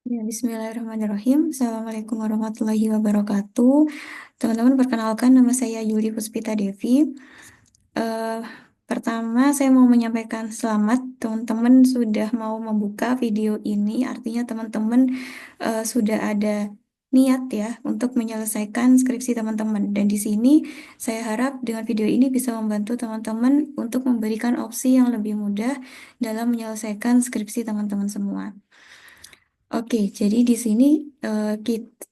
Ya, Bismillahirrahmanirrahim. Assalamualaikum warahmatullahi wabarakatuh. Teman-teman, perkenalkan nama saya Yuli Puspita Devi. Eh, Pertama, saya mau menyampaikan selamat teman-teman sudah mau membuka video ini. Artinya teman-teman sudah ada niat ya untuk menyelesaikan skripsi teman-teman. Dan di sini saya harap dengan video ini bisa membantu teman-teman untuk memberikan opsi yang lebih mudah dalam menyelesaikan skripsi teman-teman semua. Oke, jadi di sini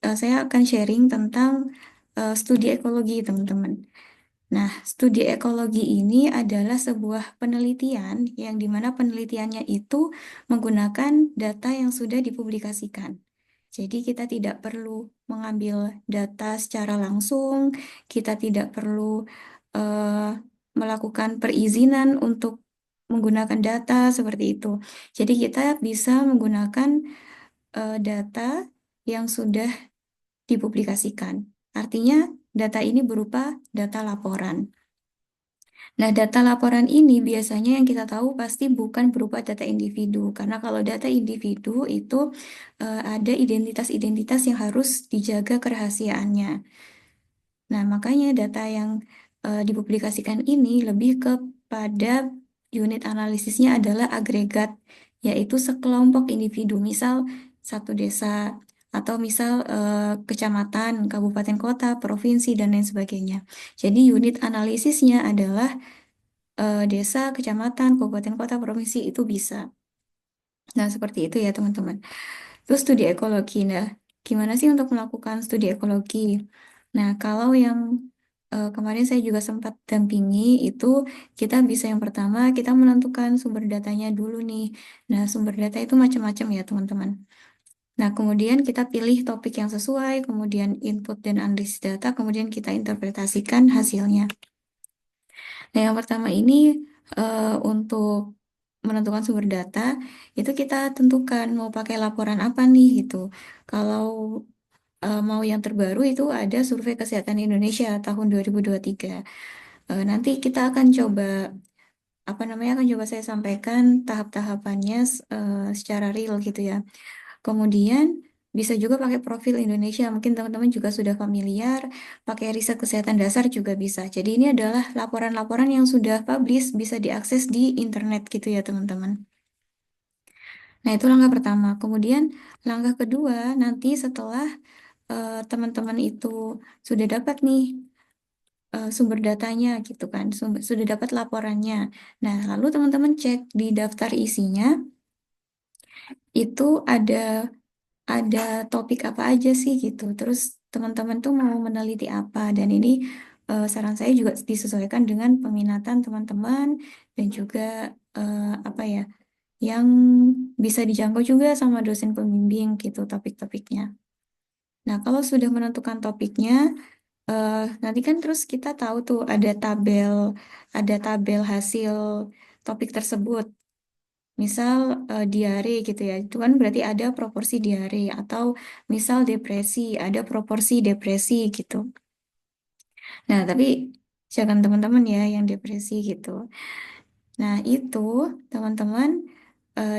saya akan sharing tentang studi ekologi, teman-teman. Nah, studi ekologi ini adalah sebuah penelitian yang dimana penelitiannya itu menggunakan data yang sudah dipublikasikan. Jadi kita tidak perlu mengambil data secara langsung, kita tidak perlu eh, melakukan perizinan untuk menggunakan data seperti itu. Jadi kita bisa menggunakan data yang sudah dipublikasikan. Artinya, data ini berupa data laporan. Nah, data laporan ini biasanya yang kita tahu pasti bukan berupa data individu, karena kalau data individu itu ada identitas-identitas yang harus dijaga kerahasiaannya. Nah, makanya data yang dipublikasikan ini lebih kepada unit analisisnya adalah agregat, yaitu sekelompok individu, misal satu desa, atau misal kecamatan, kabupaten kota, provinsi, dan lain sebagainya. Jadi unit analisisnya adalah desa, kecamatan, kabupaten kota, provinsi itu bisa. Nah, seperti itu ya teman-teman. Terus studi ekologi. Nah, gimana sih untuk melakukan studi ekologi? Nah, kalau yang kemarin saya juga sempat dampingi itu kita bisa yang pertama kita menentukan sumber datanya dulu nih. Nah, sumber data itu macam-macam ya teman-teman. Nah, kemudian kita pilih topik yang sesuai, kemudian input dan analisis data, kemudian kita interpretasikan hasilnya. Nah, yang pertama ini untuk menentukan sumber data, itu kita tentukan mau pakai laporan apa nih gitu. Kalau mau yang terbaru itu ada Survei Kesehatan Indonesia tahun 2023. Nanti kita akan coba, apa namanya, akan coba saya sampaikan tahap-tahapannya secara real gitu ya. Kemudian bisa juga pakai profil Indonesia. Mungkin teman-teman juga sudah familiar, pakai riset kesehatan dasar juga bisa. Jadi ini adalah laporan-laporan yang sudah publish, bisa diakses di internet gitu ya teman-teman. Nah itu langkah pertama. Kemudian langkah kedua, nanti setelah teman-teman itu sudah dapat nih sumber datanya gitu kan, sudah dapat laporannya. Nah lalu teman-teman cek di daftar isinya, itu ada topik apa aja sih gitu. Terus teman-teman tuh mau meneliti apa dan ini saran saya juga disesuaikan dengan peminatan teman-teman dan juga apa ya yang bisa dijangkau juga sama dosen pembimbing gitu topik-topiknya. Nah, kalau sudah menentukan topiknya, nanti kan terus kita tahu tuh ada tabel hasil topik tersebut. Misal diare gitu ya, itu kan berarti ada proporsi diare atau misal depresi, ada proporsi depresi gitu. Nah, tapi jangan teman-teman ya yang depresi gitu. Nah, itu teman-teman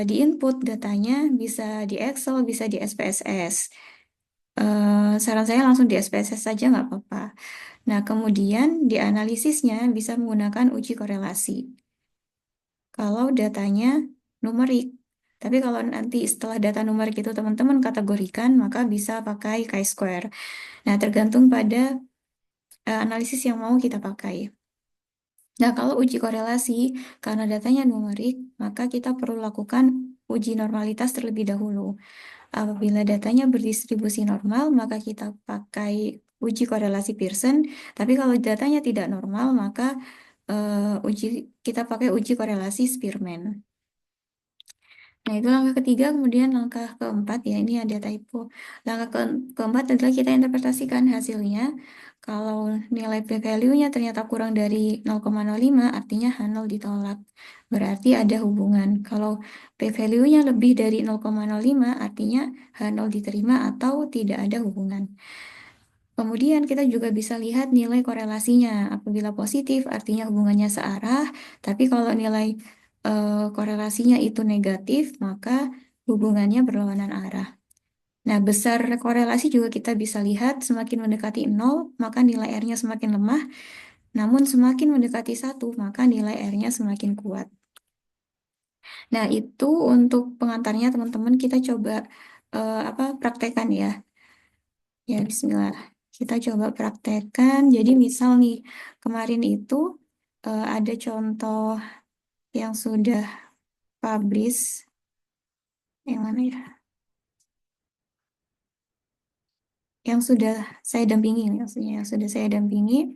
di-input datanya bisa di Excel, bisa di SPSS. Saran saya langsung di SPSS saja nggak apa-apa. Nah, kemudian dianalisisnya bisa menggunakan uji korelasi. Kalau datanya numerik. Tapi kalau nanti setelah data numerik itu teman-teman kategorikan, maka bisa pakai chi-square. Nah, tergantung pada analisis yang mau kita pakai. Nah, kalau uji korelasi, karena datanya numerik, maka kita perlu lakukan uji normalitas terlebih dahulu. Apabila datanya berdistribusi normal, maka kita pakai uji korelasi Pearson. Tapi kalau datanya tidak normal, maka kita pakai uji korelasi Spearman. Nah, itu langkah ketiga, kemudian langkah keempat, ya ini ada typo. Langkah keempat adalah kita interpretasikan hasilnya. Kalau nilai p-value-nya ternyata kurang dari 0,05, artinya H0 ditolak. Berarti ada hubungan. Kalau p-value-nya lebih dari 0,05, artinya H0 diterima atau tidak ada hubungan. Kemudian kita juga bisa lihat nilai korelasinya. Apabila positif, artinya hubungannya searah. Tapi kalau nilai korelasinya itu negatif, maka hubungannya berlawanan arah. Nah, besar korelasi juga kita bisa lihat semakin mendekati nol, maka nilai R-nya semakin lemah. Namun semakin mendekati satu, maka nilai R-nya semakin kuat. Nah, itu untuk pengantarnya teman-teman kita coba praktekkan ya. Ya, bismillah. Kita coba praktekkan. Jadi misal nih, kemarin itu ada contoh yang sudah publish, yang mana ya? Yang sudah saya dampingi, maksudnya yang sudah saya dampingi.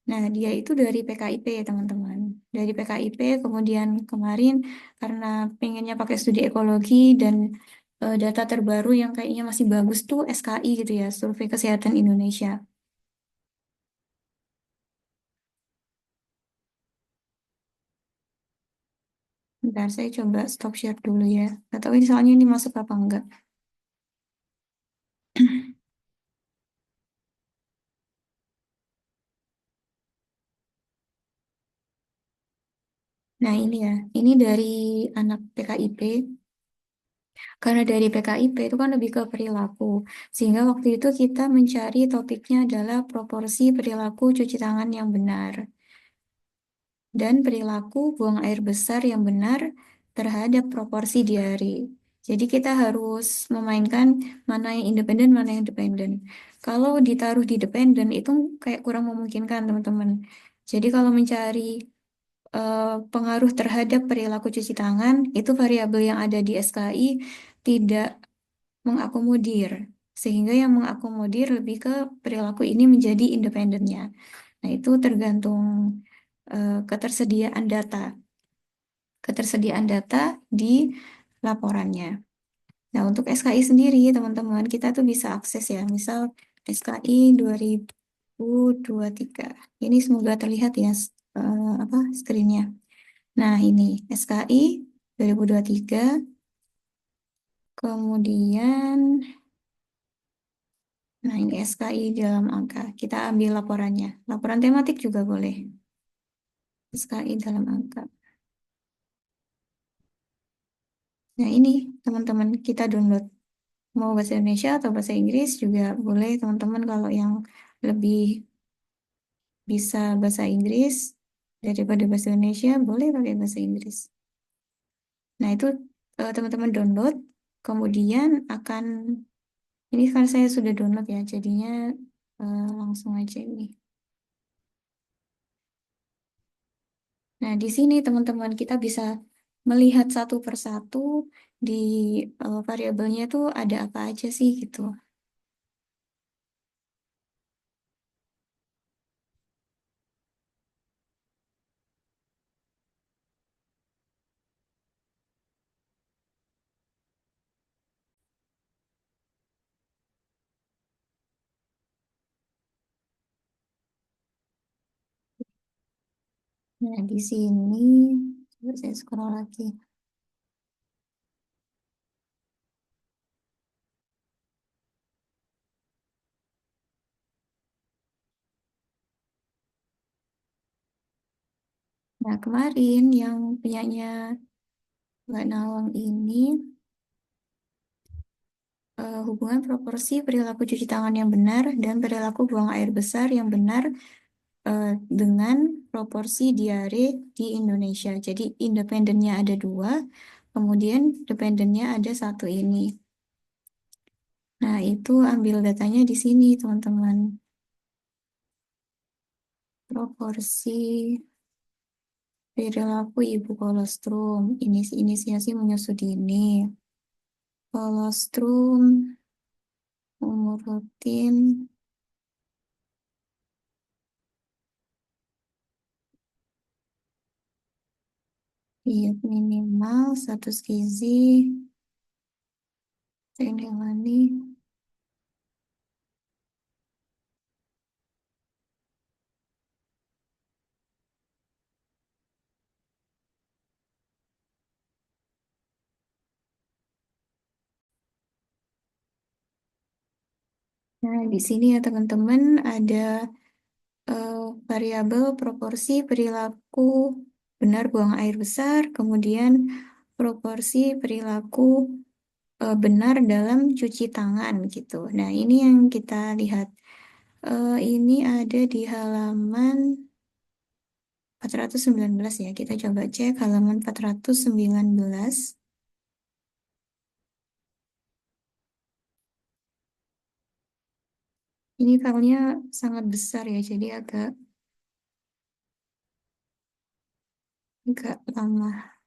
Nah, dia itu dari PKIP, teman-teman. Dari PKIP, kemudian kemarin karena pengennya pakai studi ekologi dan data terbaru yang kayaknya masih bagus tuh SKI gitu ya, Survei Kesehatan Indonesia. Bentar, saya coba stop share dulu ya. Nggak tahu ini soalnya ini masuk apa enggak. Nah, ini ya. Ini dari anak PKIP. Karena dari PKIP itu kan lebih ke perilaku. Sehingga waktu itu kita mencari topiknya adalah proporsi perilaku cuci tangan yang benar dan perilaku buang air besar yang benar terhadap proporsi diare. Jadi kita harus memainkan mana yang independen, mana yang dependen. Kalau ditaruh di dependen itu kayak kurang memungkinkan, teman-teman. Jadi kalau mencari pengaruh terhadap perilaku cuci tangan, itu variabel yang ada di SKI tidak mengakomodir. Sehingga yang mengakomodir lebih ke perilaku ini menjadi independennya. Nah, itu tergantung ketersediaan data. Ketersediaan data di laporannya. Nah, untuk SKI sendiri, teman-teman, kita tuh bisa akses ya. Misal SKI 2023. Ini semoga terlihat ya screennya. Nah, ini SKI 2023. Kemudian, nah ini SKI dalam angka. Kita ambil laporannya. Laporan tematik juga boleh. SKI dalam angka. Nah, ini teman-teman kita download. Mau bahasa Indonesia atau bahasa Inggris juga boleh teman-teman kalau yang lebih bisa bahasa Inggris daripada bahasa Indonesia boleh pakai bahasa Inggris. Nah, itu teman-teman download. Kemudian akan, ini kan saya sudah download ya, jadinya langsung aja ini. Nah, di sini teman-teman kita bisa melihat satu persatu di variabelnya itu ada apa aja sih gitu. Nah, di sini coba saya scroll lagi. Nah, kemarin yang punyanya Mbak Nawang ini hubungan proporsi perilaku cuci tangan yang benar dan perilaku buang air besar yang benar dengan proporsi diare di Indonesia. Jadi independennya ada dua, kemudian dependennya ada satu ini. Nah, itu ambil datanya di sini, teman-teman. Proporsi perilaku ibu kolostrum. Inisiasi menyusut ini. Kolostrum, umur rutin, diet minimal, status gizi, hewani. Nah, di sini ya teman-teman ada eh, variabel proporsi perilaku benar buang air besar, kemudian proporsi perilaku benar dalam cuci tangan gitu. Nah, ini yang kita lihat. Ini ada di halaman 419 ya. Kita coba cek halaman 419. Ini filenya sangat besar ya, jadi agak lama.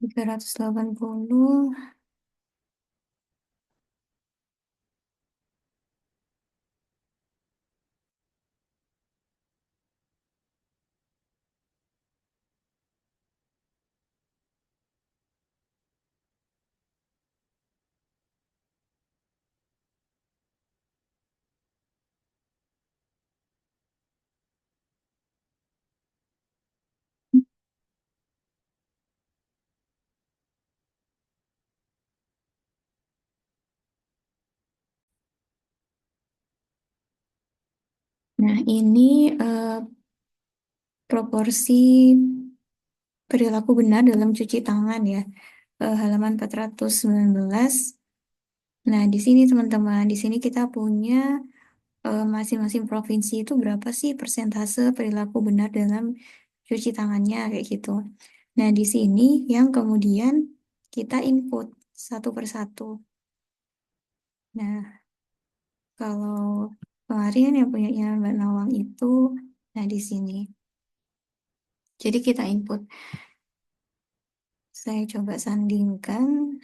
380. Nah, ini proporsi perilaku benar dalam cuci tangan ya. Halaman 419. Nah, di sini teman-teman, di sini kita punya masing-masing provinsi itu berapa sih persentase perilaku benar dalam cuci tangannya kayak gitu. Nah, di sini yang kemudian kita input satu persatu. Nah, kalau kemarin yang punyanya Mbak Nawang itu, nah di sini. Jadi kita input. Saya coba sandingkan.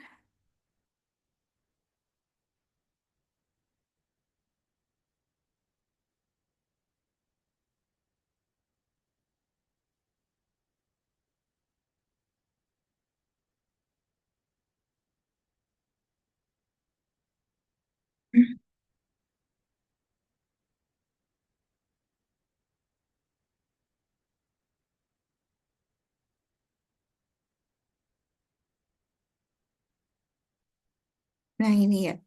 Nah, ini ya.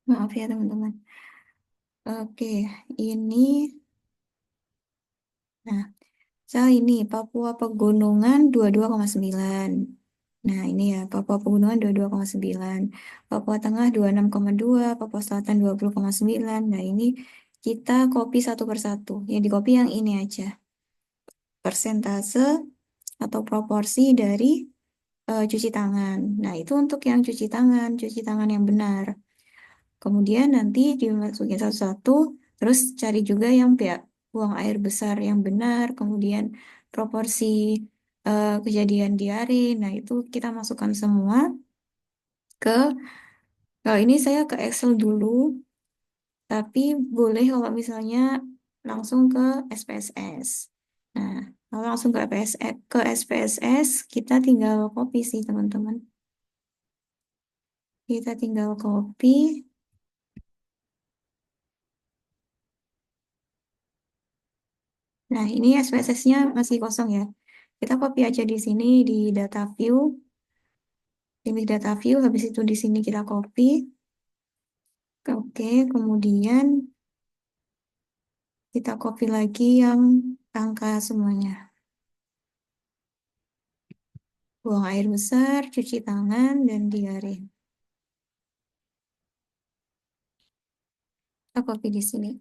Maaf ya teman-teman. Oke, ini. Nah, saya ini Papua Pegunungan 22,9. Nah, ini ya Papua Pegunungan 22,9. Papua Tengah 26,2. Papua Selatan 20,9. Nah, ini kita copy satu persatu. Yang di copy yang ini aja. Persentase atau proporsi dari cuci tangan. Nah, itu untuk yang cuci tangan yang benar. Kemudian nanti dimasukin satu-satu, terus cari juga yang pihak buang air besar yang benar, kemudian proporsi kejadian diare. Nah, itu kita masukkan semua ke, kalau ini saya ke Excel dulu, tapi boleh kalau misalnya langsung ke SPSS. Nah, kalau langsung ke SPSS, kita tinggal copy sih, teman-teman. Kita tinggal copy. Nah, ini SPSS-nya masih kosong ya. Kita copy aja di sini di data view, pilih data view, habis itu di sini kita copy. Oke, kemudian kita copy lagi yang angka semuanya. Buang air besar, cuci tangan, dan diare. Kita copy di sini.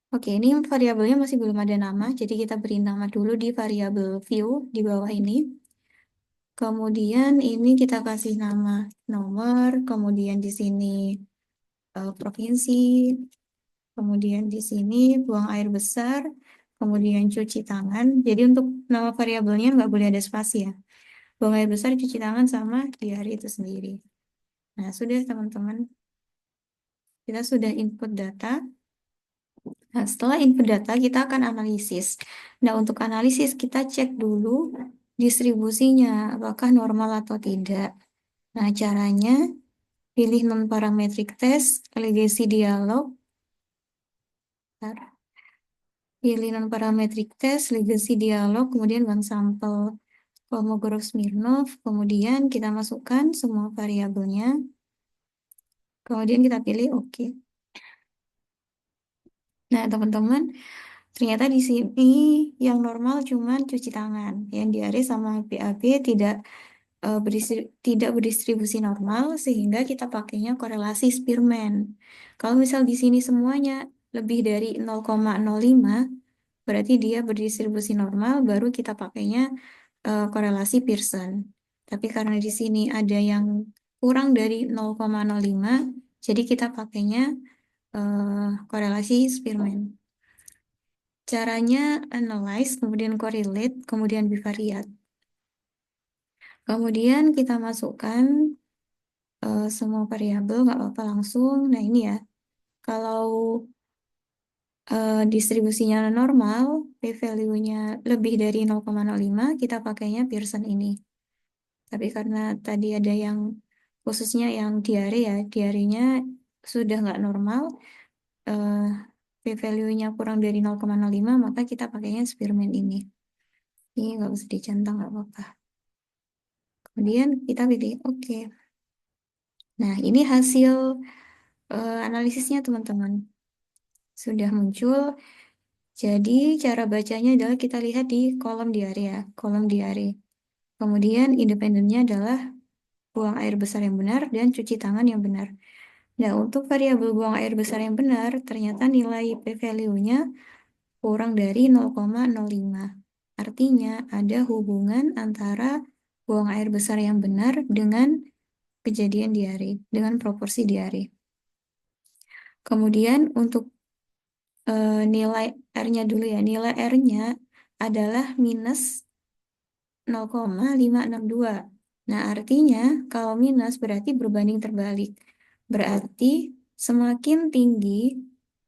Oke, ini variabelnya masih belum ada nama, jadi kita beri nama dulu di variabel view di bawah ini. Kemudian ini kita kasih nama nomor, kemudian di sini provinsi, kemudian di sini buang air besar, kemudian cuci tangan. Jadi untuk nama variabelnya nggak boleh ada spasi ya. Buang air besar, cuci tangan, sama di hari itu sendiri. Nah, sudah teman-teman. Kita sudah input data. Nah, setelah input data, kita akan analisis. Nah, untuk analisis, kita cek dulu distribusinya, apakah normal atau tidak. Nah, caranya, pilih non-parametric test, legacy dialog, pilih non-parametric test, legacy dialog, kemudian one sample Kolmogorov-Smirnov, kemudian kita masukkan semua variabelnya, kemudian kita pilih OK. Nah, teman-teman, ternyata di sini yang normal cuman cuci tangan. Yang diare sama BAB tidak berdistribusi normal sehingga kita pakainya korelasi Spearman. Kalau misal di sini semuanya lebih dari 0,05 berarti dia berdistribusi normal, baru kita pakainya korelasi Pearson. Tapi karena di sini ada yang kurang dari 0,05, jadi kita pakainya korelasi Spearman. Caranya analyze, kemudian correlate, kemudian bivariate. Kemudian kita masukkan semua variabel, nggak apa-apa langsung. Nah ini ya, kalau distribusinya normal, p-value-nya lebih dari 0,05, kita pakainya Pearson ini. Tapi karena tadi ada yang khususnya yang diare ya, diarenya sudah nggak normal, eh, p-value-nya kurang dari 0,05, maka kita pakainya Spearman ini. Ini nggak usah dicentang, nggak apa-apa. Kemudian kita pilih oke. Nah, ini hasil analisisnya teman-teman. Sudah muncul. Jadi cara bacanya adalah kita lihat di kolom diare ya, kolom diare. Kemudian independennya adalah buang air besar yang benar dan cuci tangan yang benar. Nah, untuk variabel buang air besar yang benar, ternyata nilai p-value-nya kurang dari 0,05. Artinya ada hubungan antara buang air besar yang benar dengan kejadian diare, dengan proporsi diare. Kemudian untuk nilai R-nya dulu ya. Nilai R-nya adalah minus 0,562. Nah, artinya kalau minus berarti berbanding terbalik. Berarti semakin tinggi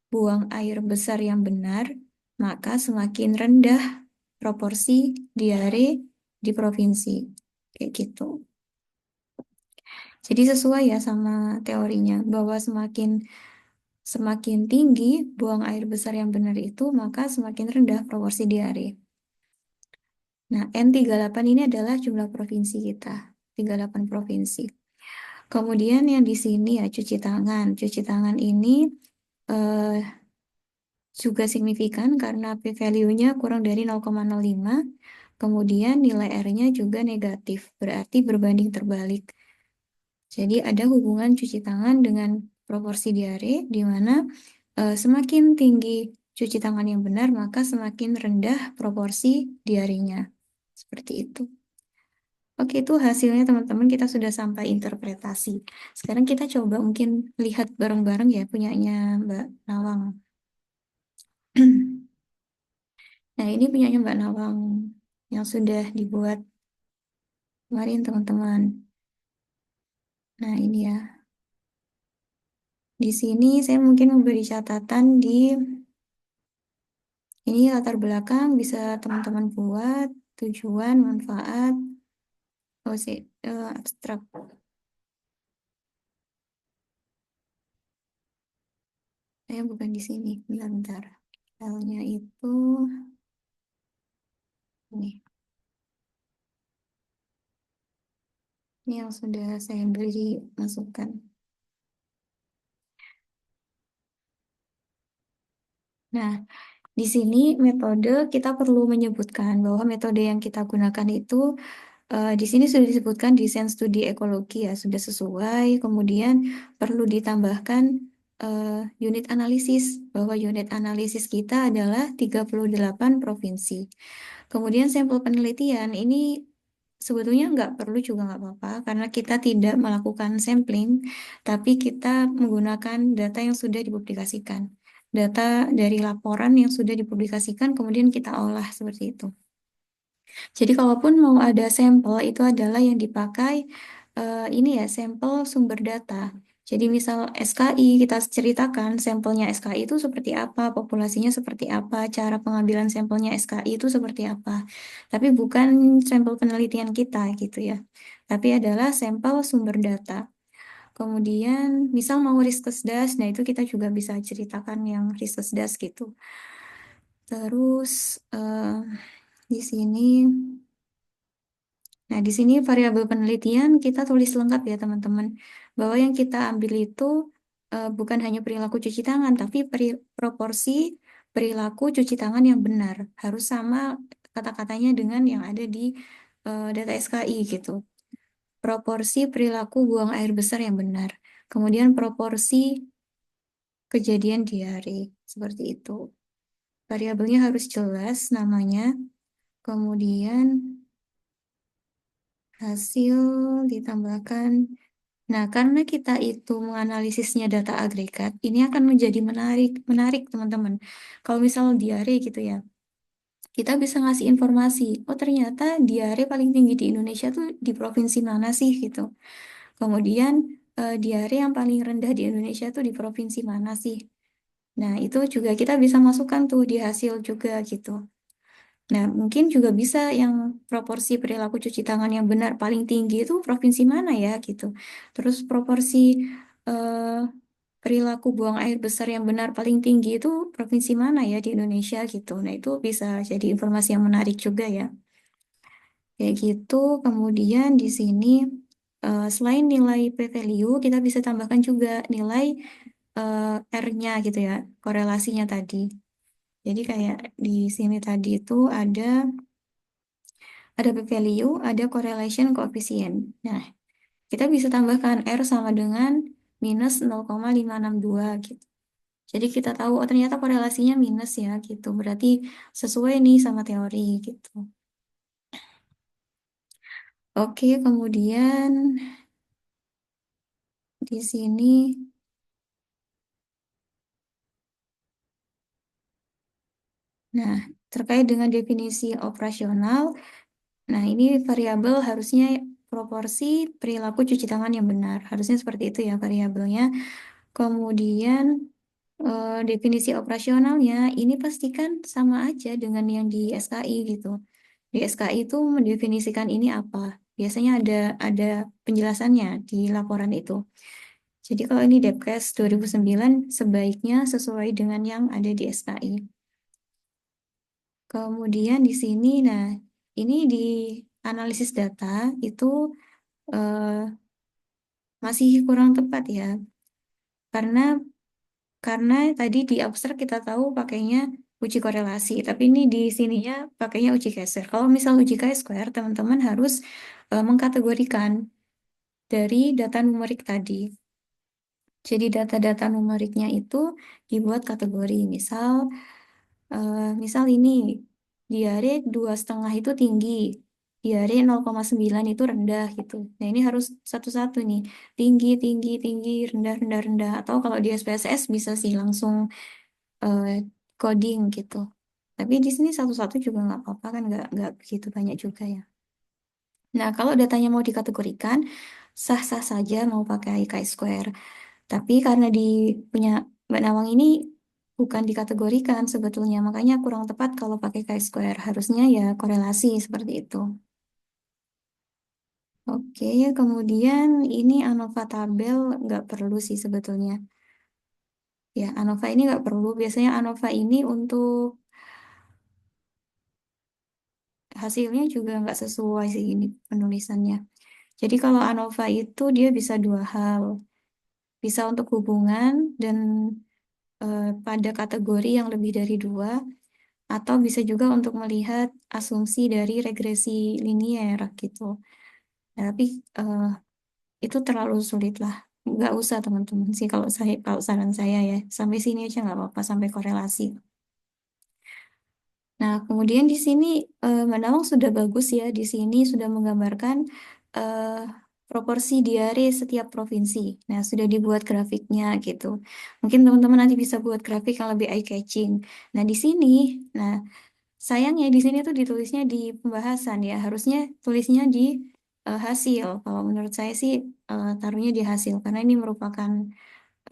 buang air besar yang benar, maka semakin rendah proporsi diare di provinsi. Kayak gitu. Jadi sesuai ya sama teorinya bahwa semakin semakin tinggi buang air besar yang benar itu, maka semakin rendah proporsi diare. Nah, N38 ini adalah jumlah provinsi kita. 38 provinsi. Kemudian yang di sini ya cuci tangan. Cuci tangan ini eh, juga signifikan karena p-value-nya kurang dari 0,05. Kemudian nilai R-nya juga negatif, berarti berbanding terbalik. Jadi ada hubungan cuci tangan dengan proporsi diare, di mana semakin tinggi cuci tangan yang benar, maka semakin rendah proporsi diarenya. Seperti itu. Oke, itu hasilnya teman-teman. Kita sudah sampai interpretasi. Sekarang kita coba mungkin lihat bareng-bareng ya punyanya Mbak Nawang. Nah, ini punyanya Mbak Nawang yang sudah dibuat kemarin teman-teman. Nah, ini ya. Di sini saya mungkin memberi catatan di ini latar belakang bisa teman-teman buat tujuan, manfaat, oh sih, abstrak. Saya bukan di sini, bentar-bentar. Filenya itu ini. Ini yang sudah saya beri masukan. Nah, di sini metode kita perlu menyebutkan bahwa metode yang kita gunakan itu di sini sudah disebutkan desain studi ekologi ya, sudah sesuai. Kemudian perlu ditambahkan unit analisis, bahwa unit analisis kita adalah 38 provinsi. Kemudian sampel penelitian ini sebetulnya nggak perlu juga nggak apa-apa, karena kita tidak melakukan sampling, tapi kita menggunakan data yang sudah dipublikasikan. Data dari laporan yang sudah dipublikasikan, kemudian kita olah seperti itu. Jadi kalaupun mau ada sampel itu adalah yang dipakai ini ya sampel sumber data. Jadi misal SKI kita ceritakan sampelnya SKI itu seperti apa, populasinya seperti apa, cara pengambilan sampelnya SKI itu seperti apa. Tapi bukan sampel penelitian kita gitu ya. Tapi adalah sampel sumber data. Kemudian misal mau Riskesdas, nah itu kita juga bisa ceritakan yang Riskesdas gitu. Terus di sini Nah, di sini variabel penelitian kita tulis lengkap ya, teman-teman. Bahwa yang kita ambil itu bukan hanya perilaku cuci tangan, tapi proporsi perilaku cuci tangan yang benar. Harus sama kata-katanya dengan yang ada di data SKI gitu. Proporsi perilaku buang air besar yang benar. Kemudian proporsi kejadian diare, seperti itu. Variabelnya harus jelas namanya, kemudian hasil ditambahkan. Nah, karena kita itu menganalisisnya data agregat, ini akan menjadi menarik, menarik teman-teman. Kalau misal diare gitu ya, kita bisa ngasih informasi, oh ternyata diare paling tinggi di Indonesia tuh di provinsi mana sih gitu. Kemudian diare yang paling rendah di Indonesia tuh di provinsi mana sih. Nah, itu juga kita bisa masukkan tuh di hasil juga gitu. Nah, mungkin juga bisa yang proporsi perilaku cuci tangan yang benar paling tinggi itu provinsi mana ya gitu. Terus proporsi eh, perilaku buang air besar yang benar paling tinggi itu provinsi mana ya di Indonesia gitu. Nah, itu bisa jadi informasi yang menarik juga ya. Kayak gitu. Kemudian di sini selain nilai p-value, kita bisa tambahkan juga nilai R-nya gitu ya, korelasinya tadi. Jadi kayak di sini tadi itu ada p-value, ada correlation coefficient. Nah, kita bisa tambahkan R sama dengan minus 0,562 gitu. Jadi kita tahu, oh ternyata korelasinya minus ya gitu. Berarti sesuai nih sama teori gitu. Oke, kemudian di sini, nah terkait dengan definisi operasional, nah ini variabel harusnya proporsi perilaku cuci tangan yang benar. Harusnya seperti itu ya variabelnya. Kemudian definisi operasionalnya ini pastikan sama aja dengan yang di SKI gitu. Di SKI itu mendefinisikan ini apa? Biasanya ada penjelasannya di laporan itu. Jadi kalau ini Depkes 2009 sebaiknya sesuai dengan yang ada di SKI. Kemudian di sini, nah ini di analisis data itu eh, masih kurang tepat ya, karena Karena tadi di abstrak kita tahu pakainya uji korelasi, tapi ini di sininya pakainya uji Kaiser. Kalau misal uji Chi-square, teman-teman harus mengkategorikan dari data numerik tadi. Jadi data-data numeriknya itu dibuat kategori. Misal ini diare 2,5 itu tinggi, diare 0,9 itu rendah gitu. Nah ini harus satu-satu nih, tinggi, tinggi, tinggi, rendah, rendah, rendah. Atau kalau di SPSS bisa sih langsung eh, coding gitu. Tapi di sini satu-satu juga nggak apa-apa kan nggak begitu banyak juga ya. Nah kalau datanya mau dikategorikan sah-sah saja mau pakai chi-square. Tapi karena di punya Mbak Nawang ini bukan dikategorikan sebetulnya, makanya kurang tepat kalau pakai chi-square. Harusnya ya korelasi seperti itu. Oke, kemudian ini ANOVA tabel nggak perlu sih sebetulnya. Ya, ANOVA ini nggak perlu. Biasanya ANOVA ini untuk hasilnya juga nggak sesuai sih ini penulisannya. Jadi kalau ANOVA itu dia bisa dua hal, bisa untuk hubungan dan pada kategori yang lebih dari dua, atau bisa juga untuk melihat asumsi dari regresi linier gitu. Nah, tapi eh, itu terlalu sulit lah. Nggak usah teman-teman sih kalau saran saya ya. Sampai sini aja nggak apa-apa sampai korelasi. Nah, kemudian di sini Mbak Nawang sudah bagus ya. Di sini sudah menggambarkan eh, proporsi diare setiap provinsi. Nah, sudah dibuat grafiknya gitu. Mungkin teman-teman nanti bisa buat grafik yang lebih eye-catching. Nah, di sini, nah sayangnya di sini tuh ditulisnya di pembahasan ya. Harusnya tulisnya di hasil. Kalau menurut saya sih taruhnya di hasil karena ini merupakan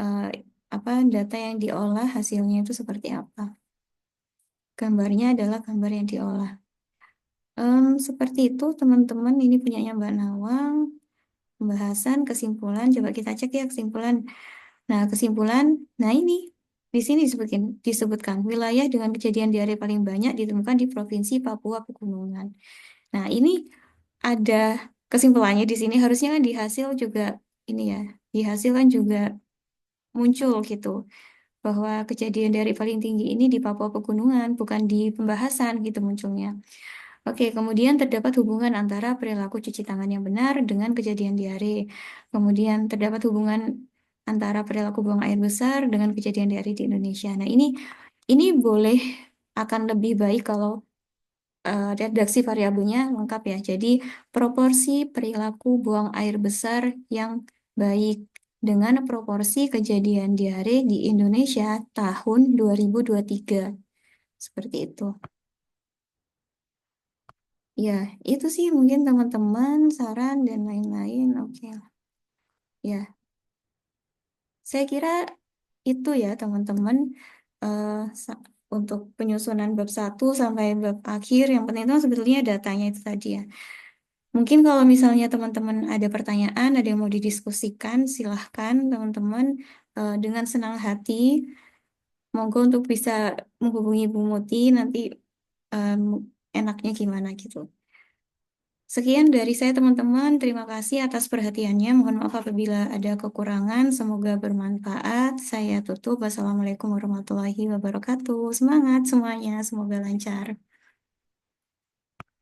eh, apa data yang diolah hasilnya itu seperti apa. Gambarnya adalah gambar yang diolah. Seperti itu teman-teman ini punyanya Mbak Nawang. Pembahasan kesimpulan. Coba kita cek ya kesimpulan. Nah kesimpulan. Nah ini di sini disebutkan wilayah dengan kejadian diare paling banyak ditemukan di Provinsi Papua Pegunungan. Nah ini ada kesimpulannya di sini harusnya kan di hasil juga ini ya. Di hasil kan juga muncul gitu bahwa kejadian dari paling tinggi ini di Papua Pegunungan, bukan di pembahasan gitu munculnya. Oke, kemudian terdapat hubungan antara perilaku cuci tangan yang benar dengan kejadian diare. Kemudian terdapat hubungan antara perilaku buang air besar dengan kejadian diare di Indonesia. Nah, ini boleh akan lebih baik kalau redaksi variabelnya lengkap ya. Jadi, proporsi perilaku buang air besar yang baik dengan proporsi kejadian diare di Indonesia tahun 2023. Seperti itu. Ya, itu sih mungkin teman-teman, saran dan lain-lain. Oke. Ya, saya kira itu ya teman-teman eh, sa- untuk penyusunan bab 1 sampai bab akhir. Yang penting itu sebetulnya datanya itu tadi ya. Mungkin kalau misalnya teman-teman ada pertanyaan, ada yang mau didiskusikan, silahkan teman-teman dengan senang hati. Monggo untuk bisa menghubungi Bu Muti nanti em, enaknya gimana gitu. Sekian dari saya teman-teman. Terima kasih atas perhatiannya. Mohon maaf apabila ada kekurangan. Semoga bermanfaat. Saya tutup. Wassalamualaikum warahmatullahi wabarakatuh. Semangat semuanya. Semoga lancar.